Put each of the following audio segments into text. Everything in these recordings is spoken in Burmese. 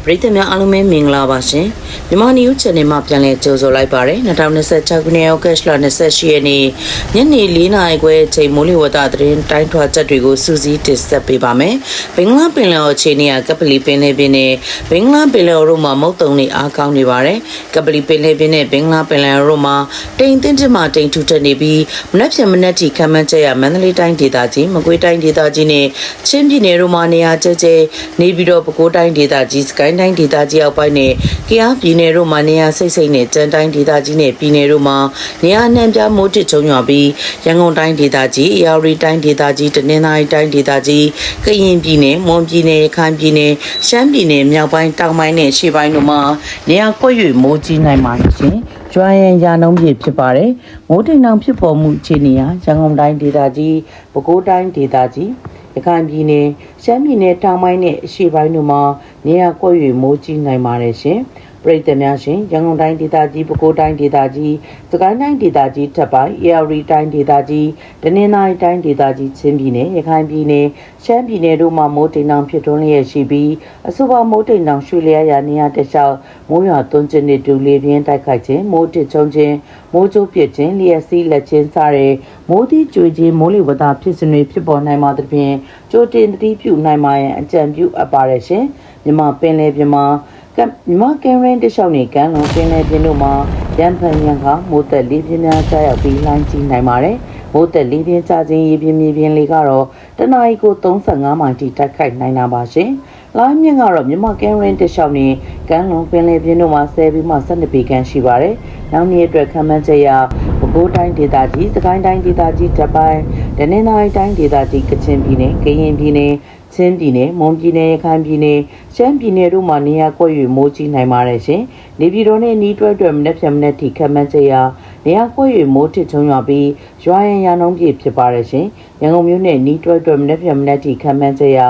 ရိသတ်များအားလုံးပဲမင်္ဂလာပါရှင်မြန်မာနယူးချန်နယ်မှာပြန်လည်ကြိုဆိုလိုက်ပါရစေ2026ခုနှစ်ဩဂတ်လ28ရက်နေ့ညနေ4နာရီခွဲချိန်မိုးလေဝသသတင်းတိုင်းထွာချက်တွေကိုစူးစီးတင်ဆက်ပေးပါမယ်ဘင်္ဂလားပင်လယ်အော်အခြေအနေကကပလီပင်လယ်ပြင်နဲ့ဘင်္ဂလားပင်လယ်အော်တို့မှာမုတ်တုံတွေအားကောင်းနေပါတယ်ကပလီပင်လယ်ပြင်နဲ့ဘင်္ဂလားပင်လယ်အော်တို့မှာတိမ်တင်းတင်းမှတိမ်ထူထပ်နေပြီးမနက်ဖြန်မနက်ထိခံမှန်းချက်ရမန္တလေးတိုင်းဒေသကြီးမကွေးတိုင်းဒေသကြီးနဲ့ချင်းပြည်နယ်တို့မှာနေရာကျကျနေပြီးတော့ပဲခူးတိုင်းဒေသကြီးစကိုင်းတိုင်းဒေသကြီးအောက်ပိုင်းနဲ့ကယားပြည်နယ်တို့မှာနေရာစိတ်စိတ်နဲ့ကျန်းတိုင်းဒေသကြီးနဲ့ပြည်နယ်တို့မှာနေရာနှံပြမိုးတစ်ချုံရွာပြီးရန်ကုန်တိုင်းဒေသကြီးအေရဝတီတိုင်းဒေသကြီးတနင်္သာရီတိုင်းဒေသကြီးကရင်ပြည်နယ်မွန်ပြည်နယ်ရခိုင်ပြည်နယ်ရှမ်းပြည်နယ်မြောက်ပိုင်းတောင်ပိုင်းနဲ့ရှေ့ပိုင်းတို့မှာနေရာကွက်၍မိုးကြီးနိုင်ပါရှင်ကျွမ်းရန်ရာနှုန်းပြည့်ဖြစ်ပါတယ်မိုးတိမ်တောင်ဖြစ်ပေါ်မှုအခြေအနေဟာရန်ကုန်တိုင်းဒေသကြီးပဲခူးတိုင်းဒေသကြီးရခိုင်ပြည်နယ်ရှမ်းပြည်နယ်တောင်ပိုင်းနဲ့အရှေ့ပိုင်းတို့မှာနေရာကွက်၍မိုးကြီးနိုင်ပါတယ်ရှင်ပရိသတ်များရှင်ရန်ကုန်တိုင်းဒေသကြီးပဲခူးတိုင်းဒေသကြီးစကိုင်းတိုင်းဒေသကြီးထပ်ပိုင်းအေရဝတီတိုင်းဒေသကြီးတနင်္သာရီတိုင်းဒေသကြီးချင်းပြည်နယ်ရခိုင်ပြည်နယ်ရှမ်းပြည်နယ်တို့မှာမိုးတိမ်တောင်ဖြစ်ထွန်းလျက်ရှိပြီးအဆိုပါမိုးတိမ်တောင်ရွှေလျားရာနေရာတလျှောက်မိုးရွာသွန်းခြင်းနဲ့တူလေပြင်းတိုက်ခိုက်ခြင်းမိုးတစ်ချုံခြင်းမိုးကြိုးပစ်ခြင်းလျှက်စီးလက်ခြင်းစတဲ့မိုးသီးကြွေခြင်းမိုးလေဝသဖြစ်စဉ်တွေဖြစ်ပေါ်နိုင်မှာသဖြင့်ကြိုတင်သတိပြုနိုင်မှာရန်အကြံပြုအပ်ပါတယ်ရှင်မြန်မာပင်လယ်ပြင်မှာမြန်မာကင်ရင်းတလျှောက်နေကမ်းလွန်ပင်လယ်ပြင်တို့မှာရန်ဖန်ရန်ခါမိုးသက်လေးပြင်းများကြားရောက်ပြီးလှိုင်းကြီးနိုင်ပါတယ်မိုးသက်လေးပြင်းကျခြင်းရေပြင်းမြေပြင်းလေးကတော့တနအီကို35မိုင်ထိတိုက်ခိုက်နိုင်တာပါရှင်လိုင်းမြင့်ကတော့မြန်မာကင်ရင်းတလျှောက်နေကမ်းလွန်ပင်လယ်ပြင်တို့မှာ10ပြီးမှ12ပေခန့်ရှိပါတယ်နောက်နေ့အတွက်ခံမှန်းချက်ရပဲခူးတိုင်းဒေသကြီးစကိုင်းတိုင်းဒေသကြီးတပိုင်းတနင်္သာရီတိုင်းဒေသကြီးကချင်ပြည်နယ်ကရင်ပြည်နယ်ချင်းပြည်နယ်မွန်ပြည်နယ်ရခိုင်ပြည်နယ်ရှမ်းပြည်နယ်တို့မှာနေရာကွက်၍မိုးကြီးနိုင်ပါတယ်ရှင်။နေပြည်တော်နဲ့နီးတွဲတွဲမနက်ဖြန်မနက်ထိခံမှန်းချက်ရနေရာကွက်၍မိုးထစ်ချုံရွာပြီးရွာရင်ရာနှုန်းပြည့်ဖြစ်ပါတယ်ရှင်။ရန်ကုန်မြို့နဲ့နီးတွဲတွဲမနက်ဖြန်မနက်ထိခံမှန်းချက်ရ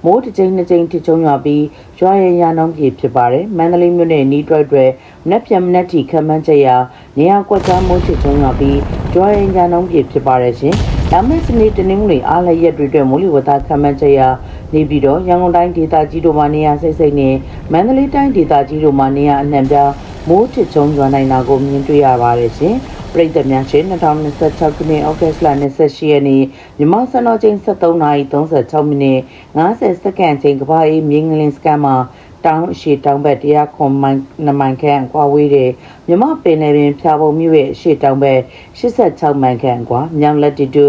မိုးတစ်ကြိမ်နှစ်ကြိမ်ထစ်ချုံရွာပြီးရွာရင်ရာနှုန်းပြည့်ဖြစ်ပါတယ်။မန္တလေးမြို့နဲ့နီးတွဲတွဲမနက်ဖြန်မနက်ထိခံမှန်းချက်ရနေရာကွက်ကြားမိုးထစ်ချုံရွာပြီးရွာရင်ရာနှုန်းပြည့်ဖြစ်ပါတယ်ရှင်။ဒါမဲ့စနေတနင်္ဂနွေအားလည်းရက်တွေအတွက်မိုးလေဝသခံမှန်းချက်ရနေပြီးတော့ရန်ကုန်တိုင်းဒေသကြီးတို့မှာနေရာစိတ်စိတ်နဲ့မန္တလေးတိုင်းဒေသကြီးတို့မှာနေရာအနှံ့ပြားမိုးထစ်ချုံရွာနိုင်တာကိုမြင်တွေ့ရပါတယ်ရှင်ပရိသတ်များရှင်2026ခုနှစ်ဩဂတ်လ28ရက်နေ့မြန်မာစံတော်ချိန်73:36မိနစ်50စက္ကန့်ချိန်ကမ္ဘာအေးမြင်းငလင်းစကန်မှာတောင်အရှိတောင်ဘက်109မိုင်ခန့်ကွာဝေးတဲ့မြမပင်နယ်ပင်ဖြာပုံမြို့ရဲ့အရှိတောင်ဘက်86မိုင်ခန့်ကွာမြောင်လက်တီတူ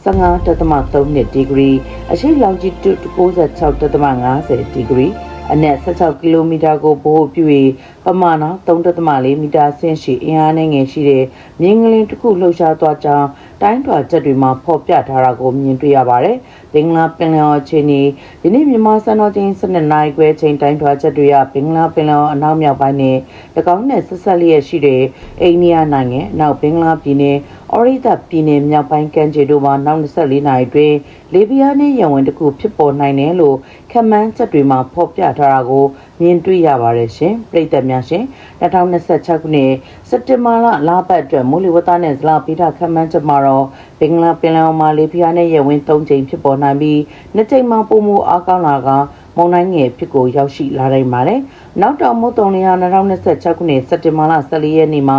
15.3 ဒီဂရီအရှိလောင်ဂျီတူ96.50 ဒီဂရီအနက်16ကီလိုမီတာကိုဗဟိုပြု၍ပမာဏ3.4 မီတာဆင့်ရှိအင်အားနဲ့ငယ်ရှိတဲ့မြင်းကလင်းတစ်ခုလှုပ်ရှားသွားကြောင်းတိုင်းထွာချက်တွေမှာဖော်ပြထားတာကိုမြင်တွေ့ရပါတယ်။ဘင်္ဂလားပင်လယ်အော်အခြေအနေဒီနေ့မြန်မာစံတော်ချိန်12နာရီခွဲချိန်တိုင်းထွာချက်တွေရဘင်္ဂလားပင်လယ်အော်အနောက်မြောက်ပိုင်းနဲ့၎င်းနဲ့ဆက်ဆက်လျက်ရှိတဲ့အိန္ဒိယနိုင်ငံနောက်ဘင်္ဂလားပြည်နယ်အော်ရီတာပြည်နယ်မြောက်ပိုင်းကမ်းခြေတို့မှာနောက်24နာရီတွင်လေပြင်းနဲ့ရန်ဝင်တစ်ခုဖြစ်ပေါ်နိုင်တယ်လို့ခန့်မှန်းချက်တွေမှာဖော်ပြထားတာကိုမြင်တွေ့ရပါတယ်ရှင်ပရိသတ်များရှင်2026ခုနှစ်စက်တင်ဘာလပတ်အတွက်မိုးလေဝသနဲ့ဇလဗေဒခန့်မှန်းချက်မှာတော့ဘင်္ဂလားပင်လယ်အော်မှာလေပြင်းနဲ့ရန်ဝင်3ကြိမ်ဖြစ်ပေါ်နိုင်ပြီး2ကြိမ်မှာပုံမူအားကောင်းလာကမုန်တိုင်းငယ်ဖြစ်ကိုရောက်ရှိလာနိုင်ပါတယ်နောက်တော့မိုးတုံလျာ2026ခုနှစ်စက်တင်ဘာလ14ရက်နေ့မှာ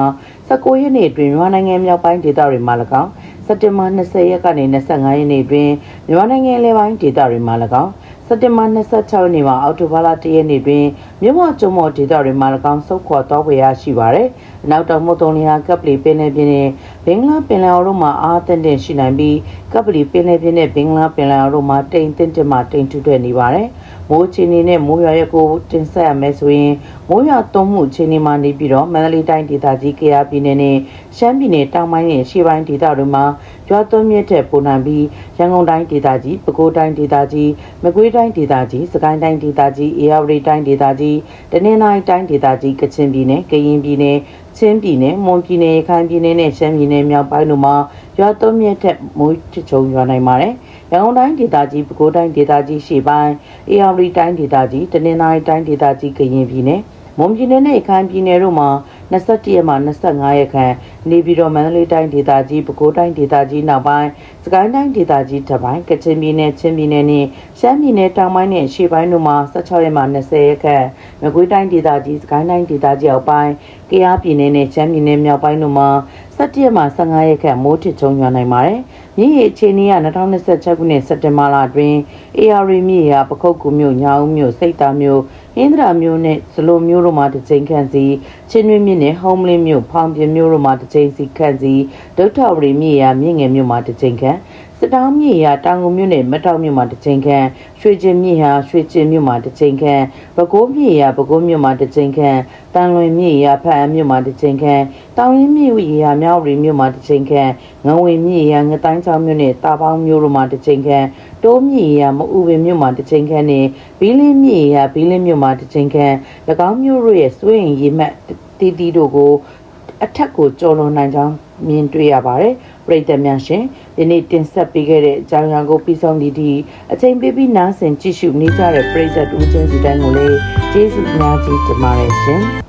19ရက်နေ့တွင်မြန်မာနိုင်ငံမြောက်ပိုင်းဒေသတွေမှာ၎င်းစက်တင်ဘာ20ရက်ကနေ25ရက်နေ့တွင်မြန်မာနိုင်ငံအလယ်ပိုင်းဒေသတွေမှာ၎င်းစက်တင်ဘာ26ရက်နေ့မှာအောက်တိုဘာလ1ရက်နေ့တွင်မြို့မကျုံမော်ဒေသတွေမှာ၎င်းဆုတ်ခွာသွားဖွယ်ရရှိပါတယ်။နောက်တော့မိုးတုံလျာကပ်ပလီပင်လယ်ပြင်နဲ့ဘင်္ဂလားပင်လယ်အော်တို့မှာအားသင့်တဲ့ရှိနိုင်ပြီးကပ်ပလီပင်လယ်ပြင်နဲ့ဘင်္ဂလားပင်လယ်အော်တို့မှာတိမ်သင့်မှတိမ်ထူထပ်နေပါတယ်။မိုးချီနေနဲ့မိုးရွာရက်ကိုတင်ဆက်ရမယ်ဆိုရင်မိုးရွာသွန်းမှုခြေနေမှာနေပြီးတော့မန္တလေးတိုင်းဒေသကြီးကယားပြည်နယ်နဲ့ရှမ်းပြည်နယ်တောင်ပိုင်းနဲ့ရှေ့ပိုင်းဒေသတွေမှာရွာသွန်းမြင့်တဲ့ပုံနှံပြီးရန်ကုန်တိုင်းဒေသကြီးပဲခူးတိုင်းဒေသကြီးမကွေးတိုင်းဒေသကြီးစကိုင်းတိုင်းဒေသကြီးအေရဝတီတိုင်းဒေသကြီးတနင်္သာရီတိုင်းဒေသကြီးကချင်ပြည်နယ်ကရင်ပြည်နယ်ချင်းပြည်နယ်မွန်ပြည်နယ်ရခိုင်ပြည်နယ်နဲ့ရှမ်းပြည်နယ်မြောက်ပိုင်းတို့မှာရွာသွန်းမြင့်တဲ့မိုးချုံရွာနိုင်ပါတယ်ရန်ကုန်တိုင်းဒေသကြီးပဲခူးတိုင်းဒေသကြီးရှေ့ပိုင်းအေရဝတီတိုင်းဒေသကြီးတနင်္သာရီတိုင်းဒေသကြီးကရင်ပြည်နယ်မွန်ပြည်နယ်နဲ့ရခိုင်ပြည်နယ်တို့မှာ21ရက်မှ25ရက်ခန့်နေပြည်တော်မန္တလေးတိုင်းဒေသကြီးပဲခူးတိုင်းဒေသကြီးနောက်ပိုင်းစကိုင်းတိုင်းဒေသကြီးထပ်ပိုင်းကချင်ပြည်နယ်ချင်းပြည်နယ်နဲ့ရှမ်းပြည်နယ်တောင်ပိုင်းနဲ့ရှေ့ပိုင်းတို့မှာ16ရက်မှ20ရက်ခန့် မကွေးတိုင်းဒေသကြီးစကိုင်းတိုင်းဒေသကြီးအောက်ပိုင်းကယားပြည်နယ်နဲ့ချမ်းပြည်နယ်မြောက်ပိုင်းတို့မှာ17ရက်မှ15ရက်ခန့်မိုးထစ်ချုံရွာနိုင်ပါတယ်။မြစ်ရေအခြေအနေက2026ခုနှစ်စက်တင်ဘာလအတွင်း AR မြစ်ရာပခုတ်ကူမြို့ညောင်မြို့စိတ်တာမြို့အင်းဒရာမြို့နဲ့ဇလိုမြို့တို့မှာတစ်ကြိမ်ခန့်စီချင်းတွင်းမြစ်နဲ့ဟုံးမလင်းမြို့ဖောင်ပြမြို့တို့မှာတစ်ကြိမ်စီခန့်စီဒုထဝရီမြစ်ရာမြင့်ငယ်မြို့မှာတစ်ကြိမ်ခန့်စစ်တောင်းမြစ်ရာတောင်ကုန်မြို့နယ်မတောက်မြို့မှာတစ်ကြိမ်ခန့်ရွှေကျင်မြစ်ရာရွှေကျင်မြို့မှာတစ်ကြိမ်ခန့်ပဲခူးမြစ်ရာပဲခူးမြို့မှာတစ်ကြိမ်ခန့်တန်လွင်မြစ်ရာဖအံမြို့မှာတစ်ကြိမ်ခန့်တောင်ရင်းမြစ်ရာမြောက်ရီမြို့မှာတစ်ကြိမ်ခန့်ငဝေမြစ်ရာငတိုင်းချောင်းမြို့နဲ့တာပေါင်းမြို့တို့မှာတစ်ကြိမ်ခန့်တိုးမြစ်ရာမအူပင်မြို့မှာတစ်ကြိမ်ခန့်နဲ့ဘီလင်းမြစ်ရာဘီလင်းမြို့မှာတစ်ကြိမ်ခန့်၎င်းမြို့တို့ရဲ့စွေးရင်ရေမှတ်တီတို့ကိုအထက်ကိုကျော်လွန်နိုင်ကြောင်းမြင်တွေ့ရပါတယ်။ပြည်သက်များရှင်ဒီနေ့တင်ဆက်ပေးခဲ့တဲ့အကြောင်းအရာကိုပြီးဆုံးသည့်ဒီအချိန်ပေးပြီးနားဆင်ကြည့်ရှုနေကြတဲ့ပြည်သက်ဦးချင်းစီတိုင်းကိုလည်းကျေးဇူးအများကြီးတင်ပါတယ်ရှင်။